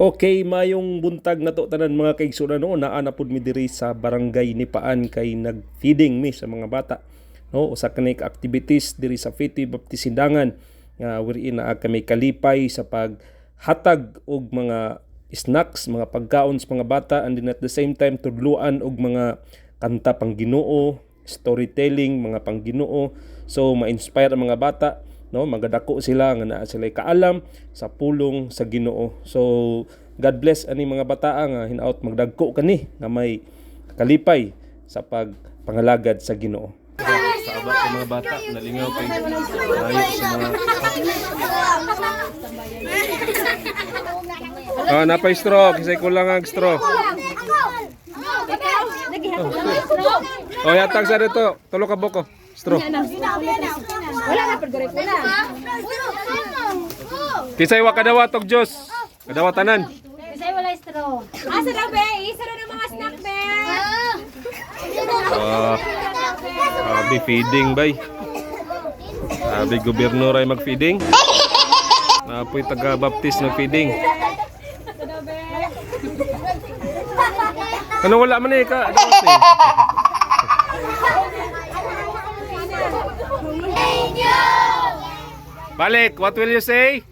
Okay, mayong buntag na to tanan mga kaigsunan no, naa na pud mi diri sa barangay Nipaan kay nag-feeding mi sa mga bata. No, usa ka activities diri sa Fiti Baptist Sindangan nga wherein naa kami kalipay sa paghatag og mga snacks, mga pagkaon sa mga bata, and then at the same time tudluan og mga kanta pang Ginoo, storytelling mga pang Ginoo. So ma-inspire ang mga bata, no, magadako sila nga naa sila kaalam sa pulong sa Ginoo. So God bless ani mga bata nga hinaut magdagko kani nga may kalipay sa pagpangalagad sa Ginoo. Sa aba sa mga bata nalingaw kay ayo sa mga napay straw kasi kulang ang straw. Yatag sa dito, tulo ka buko. Straw. Wala na pagdurek na. Kisay wa kadawa tog Dios. Kadawa tanan. Kasi wala straw. Asa daw be? Isa na ng mga snack be. Abi feeding bay. Abi gobernador ay mag-feeding. Napoy taga-baptist na feeding. Ano wala man eh ka? Balik, what will you say?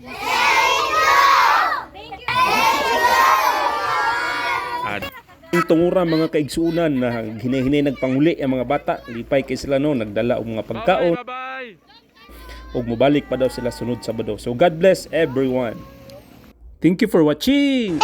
Tungura mga kaigsuunan na hinahinay nagpanguli ang mga bata, lipay kay sila no, nagdala og mga pagkaon. Ug mobalik pa daw sila sunod Sabado. So God bless everyone. Thank you for watching.